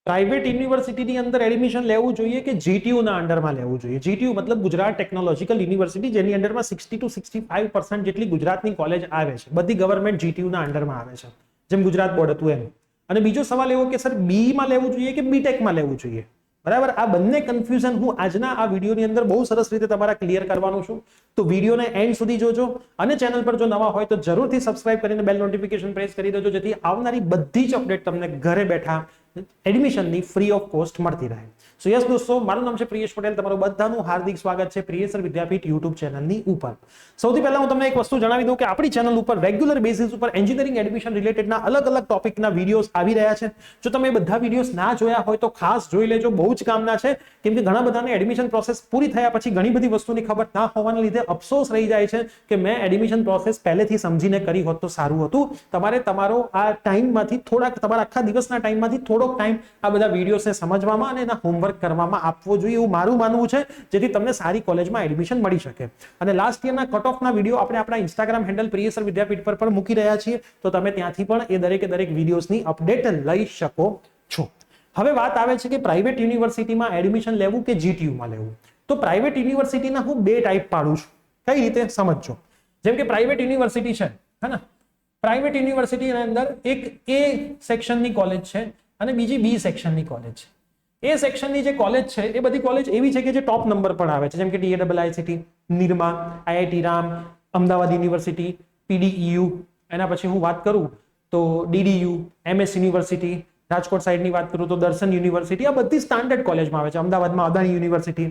Private યુનિવર્સિટીની અંદર admission લેવું જોઈએ કે જીટીયુ ના અંડરમાં લેવું જોઈએ? જીટીયુ મતલબ ગુજરાત ટેકનોલોજીકલ યુનિવર્સિટી, જેની અંડરમાં 60 to 65% જેટલી ગુજરાતની કોલેજ આવે છે. બધી ગવર્મેન્ટ જીટીયુ ના અંડરમાં આવે છે, જેમ ગુજરાત બોર્ડ હતું એમ. અને બીજો સવાલ એવો કે સર બી માં લેવું જોઈએ કે બીટેકમાં લેવું જોઈએ? બરાબર, આ બંને કન્ફ્યુઝન હું આજના આ વિડીયોની અંદર બહુ સરસ રીતે તમારા ક્લિયર કરવાનું છું. તો વિડીયોને એન્ડ સુધી જોજો અને ચેનલ પર જો નવા હોય તો જરૂરથી સબસ્ક્રાઇબ કરીને બેલ નોટિફિકેશન પ્રેસ કરી દેજો, જેથી આવનારી બધી જ અપડેટ તમને ઘરે બેઠા એડમિશનની ફ્રી ઓફ કોસ્ટ મળતી રહે. સો યસ દોસ્તો, મારું નામ છે પ્રિયેશ પટેલ. તમારું બધાનું હાર્દિક સ્વાગત છે પ્રિયેશ વિદ્યાપીઠ યુટ્યુબ ચેનલની ઉપર. સૌથી પહેલા હું તમને એક વસ્તુ જણાવી દઉં કે આપણી ચેનલ ઉપર રેગ્યુલર બેસિસ ઉપર એન્જિનિયરિંગ એડમિશન રિલેટેડના અલગ અલગ ટોપિકના વિડીયોઝ આવી રહ્યા છે. જો તમે બધા વિડીયોઝ ના જોયા હોય તો ખાસ જોઈ લેજો, બહુ જ કામના છે. કેમ કે ઘણા બધાને એડમિશન પ્રોસેસ પૂરી થયા પછી ઘણી બધી વસ્તુની ખબર ના હોવાના લીધે અફસોસ રહી જાય છે કે મેં એડમિશન પ્રોસેસ પહેલેથી સમજીને કરી હોત તો સારું હતું. તમારે તમારો આ ટાઈમમાંથી તમારા આખા દિવસના ટાઈમમાંથી થોડોક ટાઈમ આ બધા વિડીયોઝને સમજવામાં અને એના હોમવર્ક કરવામાં આપવો જોઈએ, એવું મારું માનવું છે, જેથી તમને સારી કોલેજમાં એડમિશન મળી શકે. અને લાસ્ટ યરના કટ ઓફના વિડીયો આપણે આપણા ઇન્સ્ટાગ્રામ હેન્ડલ પ્રિયેશ વિદ્યાપીઠ પર પણ મૂકી રહ્યા છીએ, તો તમે ત્યાંથી પણ એ દરેક વિડીયોઝની અપડેટ લઈ શકો છો. હવે વાત આવે છે કે પ્રાઇવેટ યુનિવર્સિટીમાં એડમિશન લેવું કે જીટીયુમાં લેવું. તો પ્રાઇવેટ યુનિવર્સિટીના હું બે ટાઈપ પાડું છું. કઈ રીતે સમજજો? જેમ કે પ્રાઇવેટ યુનિવર્સિટી છે, હે ને? પ્રાઇવેટ યુનિવર્સિટીની અંદર એક એ સેક્શનની કોલેજ છે અને બીજી બી સેક્શનની કોલેજ છે. એ સેક્શનની જે કોલેજ છે એ બધી કોલેજ એવી છે કે જે ટોપ નંબર પર આવે છે, જેમ કે ટીએઆઈસીટી, નિરમા, આઈઆઈટી રામ, અમદાવાદ યુનિવર્સિટી, પીડીઈયુ. એના પછી હું વાત કરું તો ડીડીયુ, એમએસ યુનિવર્સિટી. રાજકોટ સાઈડની વાત કરું તો દર્શન યુનિવર્સિટી. આ બધી સ્ટાન્ડર્ડ કોલેજમાં આવે છે. અમદાવાદમાં અદાણી યુનિવર્સિટી.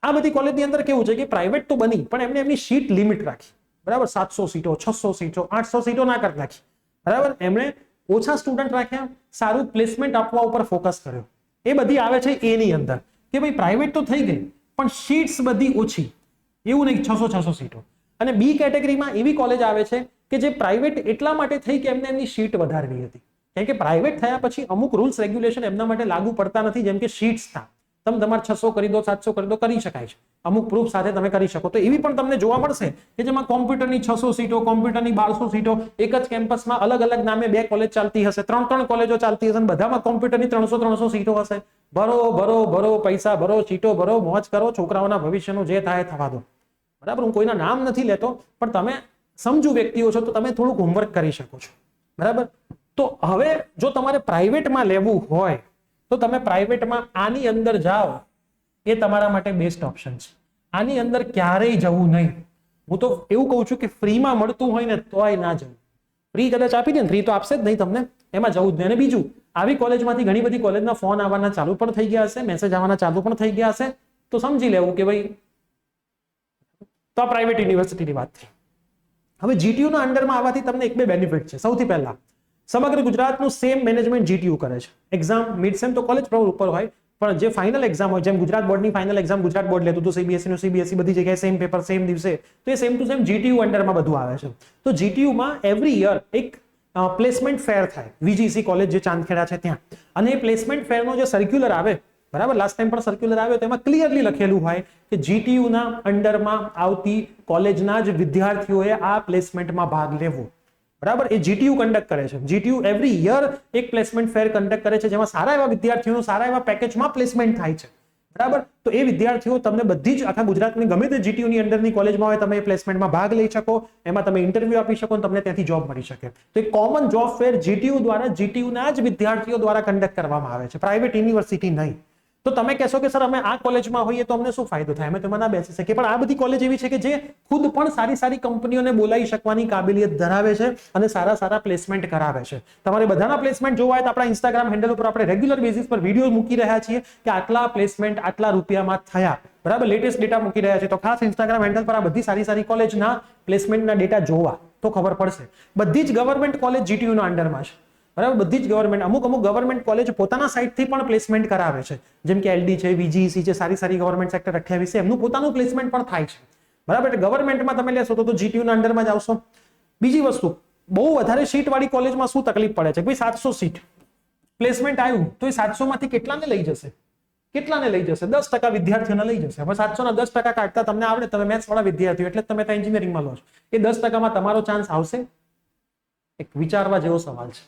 આ બધી કોલેજની અંદર કેવું છે કે પ્રાઇવેટ તો બની, પણ એમને એમની સીટ લિમિટ રાખી. બરાબર, 700 સીટો, 600 સીટો, 800 સીટો ના કરી નાખી. બરાબર, એમણે ઓછા સ્ટુડન્ટ રાખ્યા, સારું પ્લેસમેન્ટ આપવા ઉપર ફોકસ કર્યો. એ બધી આવે છે એ ની અંદર કે ભાઈ પ્રાઇવેટ તો થઈ ગઈ પણ સીટ્સ બધી ઓછી, એવું નહીં 600 સીટો. અને બી કેટેગરીમાં એવી કોલેજ આવે છે કે જે પ્રાઇવેટ એટલા માટે થઈ કે એમને એમની સીટ વધારવી હતી. કેમ કે પ્રાઇવેટ થયા પછી અમુક રૂલ્સ રેગ્યુલેશન એમના માટે લાગુ પડતા નથી, જેમ કે સીટ્સ ના તમે તમારે 600 કરી દો, 700 કરી દો, કરી શકાય છે. અમુક પ્રૂફ સાથે તમે કરી શકો. તો એવી પણ તમને જોવા મળશે કે જેમાં કોમ્પ્યુટરની 600 સીટો, કોમ્પ્યુટરની 1200 સીટો, એક જ કેમ્પસમાં અલગ અલગ નામે બે કોલેજ ચાલતી હશે, ત્રણ કોલેજો ચાલતી હશે, બધામાં કોમ્પ્યુટરની 300 સીટો હશે. ભરો પૈસા ભરો, સીટો ભરો, મોજ કરો, છોકરાઓના ભવિષ્યનું જે થાય થવા દો. બરાબર, હું કોઈના નામ નથી લેતો, પણ તમે સમજુ વ્યક્તિઓ છો તો તમે થોડુંક હોમવર્ક કરી શકો છો. બરાબર, તો હવે જો તમારે પ્રાઇવેટમાં લેવું હોય તો તમે પ્રાઇવેટમાં આની અંદર જાઓ, એ તમારા માટે બેસ્ટ ઓપ્શન છે. આની અંદર ક્યારેય જવું નહીં. હું તો એવું કહું છું કે ફ્રીમાં મળતું હોય ને તોય ના જવું. ફ્રી કદાચ આપી દે ને, ફ્રી તો આપશે જ નહીં તમને, એમાં જવું જ નહીં. અને બીજું, આવી કોલેજમાંથી ઘણી બધી કોલેજના ફોન આવવાના ચાલુ પણ થઈ ગયા હશે, મેસેજ આવવાના ચાલુ પણ થઈ ગયા હશે, તો સમજી લેવું કે ભાઈ તો આ પ્રાઇવેટ યુનિવર્સિટીની વાત થઈ. હવે જીટીયુ ના અંડરમાં આવવાથી તમને એક બે બેનિફિટ છે. સૌથી પહેલા, સમગ્ર ગુજરાતનું સેમ મેનેજમેન્ટ જીટીયુ કરે છે. એક્ઝામ મિડ સેમ તો કોલેજ ઉપર હોય, પણ જે ફાઇનલ એક્ઝામ હોય, જેમ ગુજરાત બોર્ડની ફાઇનલ એક્ઝામ ગુજરાત બોર્ડ લેતું હતું, સીબીએસઈ નું સીબીએસઈ, બધી જગ્યાએ સેમ પેપર સેમ દિવસે, તો એ સેમ ટુ સેમ જીટીયુ અંડરમાં બધું આવે છે. તો જીટીયુમાં એવરી યર એક પ્લેસમેન્ટ ફેર થાય, વીજીસી કોલેજ જે ચાંદખેડા છે ત્યાં. અને એ પ્લેસમેન્ટ ફેરનો જે સર્ક્યુલર આવે, બરાબર, લાસ્ટ ટાઈમ પણ સર્ક્યુલર આવ્યો, તેમાં ક્લિયરલી લખેલું હોય કે જીટીયુના અંડરમાં આવતી કોલેજના જ વિદ્યાર્થીઓએ આ પ્લેસમેન્ટમાં ભાગ લેવો. બરાબર, એ જીટીયુ કન્ડક્ટ કરે છે. જીટીયુ એવરી યર એક પ્લેસમેન્ટ ફેર કન્ડક્ટ કરે છે, જેમાં સારા એવા વિદ્યાર્થીઓનું સારા એવા પેકેજમાં પ્લેસમેન્ટ થાય છે. બરાબર, તો એ વિદ્યાર્થીઓ તમને બધી જ આખા ગુજરાતની ગમે તે જીટીયુની અંડરની કોલેજમાં હોય, તમે એ પ્લેસમેન્ટમાં ભાગ લઈ શકો, એમાં તમે ઇન્ટરવ્યુ આપી શકો, તમને ત્યાંથી જોબ મળી શકે. તો એક કોમન જોબ ફેર જીટીયુ દ્વારા, જીટીયુના જ વિદ્યાર્થીઓ દ્વારા કન્ડક્ટ કરવામાં આવે છે, પ્રાઇવેટ યુનિવર્સિટી નહીં. તો તમે કહેશો કે સર અમે આ કોલેજમાં હોઈએ તો અમને શું ફાયદો થાય, અમે તો ના બેસી શકીએ. પણ આ બધી કોલેજ એવી છે કે જે ખુદ પણ સારી કંપનીઓને બોલાવી શકવાની કાબિલિયત ધરાવે છે અને સારા પ્લેસમેન્ટ કરાવે છે. તમારે બધાના પ્લેસમેન્ટ જોવા હોય તો આપણા ઇન્સ્ટાગ્રામ હેન્ડલ ઉપર આપણે રેગ્યુલર બેસિસ પર વિડીયો મૂકી રહ્યા છીએ કે આટલા પ્લેસમેન્ટ આટલા રૂપિયામાં થયા. બરાબર, લેટેસ્ટ ડેટા મૂકી રહ્યા છે. તો ખાસ ઇન્સ્ટાગ્રામ હેન્ડલ પર આ બધી સારી કોલેજના પ્લેસમેન્ટના ડેટા જોવા તો ખબર પડશે. બધી જ ગવર્મેન્ટ કોલેજ જીટીયુના અંડરમાં છે. બરાબર, બધી જ ગવર્મેન્ટ, અમુક ગવર્મેન્ટ કોલેજ પોતાના સાઇડથી પણ પ્લેસમેન્ટ કરાવે છે, જેમ કે એલડી છે, વીજીસી છે, સારી ગવર્મેન્ટ સેક્ટર 28 છે, એમનું પોતાનું પ્લેસમેન્ટ પણ થાય છે. બરાબર, એટલે ગવર્મેન્ટમાં તમે લેશો તો જીટીયુના અંડરમાં જ આવશો. બીજી વસ્તુ, બહુ વધારે સીટ વાળી કોલેજમાં શું તકલીફ પડે છે કે ભાઈ 700 સીટ પ્લેસમેન્ટ આવ્યું તો એ 700 માંથી કેટલાને લઈ જશે? 10% વિદ્યાર્થીઓને લઈ જશે. હવે 700 ના 10% કાઢતા તમને આવડે, તમે મેથ્સ વાળા વિદ્યાર્થીઓ એટલે તમે ત્યાં એન્જિનિયરિંગમાં લો છો, એ 10%માં તમારો ચાન્સ આવશે? એક વિચારવા જેવો સવાલ છે.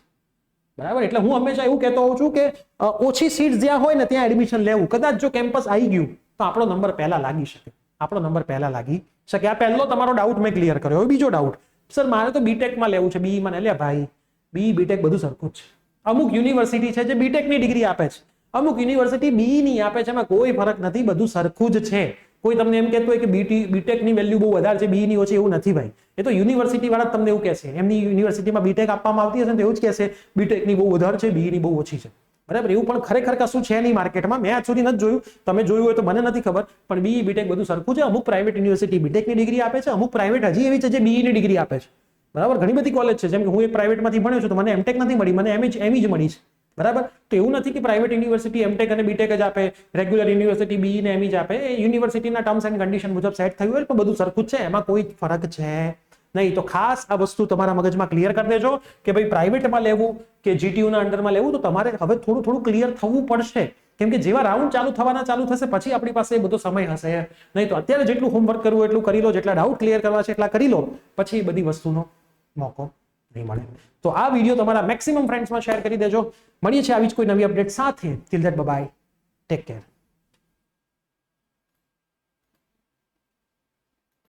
બરાબર. એટલે હું હંમેશા એવું કહેતો હોઉં છું કે ઓછી સીટ જ્યાં હોય ને ત્યાં એડમિશન લેવું. કદાચ જો કેમ્પસ આવી ગયું તો આપણો નંબર પહેલા લાગી શકે, આપણો નંબર પહેલા લાગી શકે. આ પહેલો તમારો ડાઉટ મેં ક્લિયર કર્યો. હવે બીજો ડાઉટ, સર મારે તો બીટેકમાં લેવું છે, બીઈમાં. એટલે ભાઈ બીઈ બીટેક બધું સરખું જ છે. અમુક યુનિવર્સિટી છે જે બીટેકની ડિગ્રી આપે છે, અમુક યુનિવર્સિટી બીઈ ની આપે છે, એમાં કોઈ ફરક નથી, બધું સરખું જ છે. કોઈ તમને એમ કહેતું હોય કે બીટેકની વેલ્યુ બહુ વધારે છે, બીઈ ની ઓછી, એવું નથી ભાઈ. એ તો યુનિવર્સિટી વાળા તમને એવું કહેશે, એમની યુનિવર્સિટીમાં બીટેક આપવામાં આવતી હશે ને તો એવું જ કહેશે બીટેકની બહુ વધારે છે, બીઈ ની બહુ ઓછી છે. બરાબર. એવું પણ ખરેખર કશું છે નહીં માર્કેટમાં. મેં આજ સુધી નથી જોયું, તમે જોયું હોય તો મને નથી ખબર, પણ બીઈ બીટેક બધું સરખું છે. અમુક પ્રાઇવેટ યુનિવર્સિટી બીટેકની ડિગ્રી આપે છે, અમુક પ્રાઇવેટ હજી એવી છે જે બીઈ ની ડિગ્રી આપે છે. બરાબર. ઘણી બધી કોલેજ છે, જેમ કે હું એક પ્રાઇવેટમાંથી ભણ્યો છું તો મને એમટેક નથી મળી, મને એમઈ જ મળી છે. બરાબર. તો એવું નથી કે પ્રાઇવેટ યુનિવર્સિટી એમટેક અને બીટેક જ આપે, રેગ્યુલર યુનિવર્સિટી બીઈ ને એમઈ જ આપે. એ યુનિવર્સિટીના ટર્મ્સ એન્ડ કન્ડિશન મુજબ સેટ થયું હોય તો બધું સરખું જ છે, એમાં કોઈ ફરક છે નહીં. તો ખાસ આ વસ્તુ તમારા મગજમાં ક્લિયર કરી દેજો કે ભાઈ પ્રાઇવેટમાં લેવું કે જીટીયુ ના અંડરમાં લેવું, તો તમારે હવે થોડું ક્લિયર થવું પડશે. કેમ કે જેવા રાઉન્ડ ચાલુ થશે પછી આપણી પાસે એ બધો સમય હશે નહીં. તો અત્યારે જેટલું હોમવર્ક કરવું એટલું કરી લો, જેટલા ડાઉટ ક્લિયર કરવા છે એટલા કરી લો, પછી બધી વસ્તુનો મોકો નહીં મળે. તો આ વિડીયો તમારા મેક્સિમમ ફ્રેન્ડ્સમાં શેર કરી દેજો. મળીએ છીએ આવી જ કોઈ નવી અપડેટ સાથે. Till that bye, take care.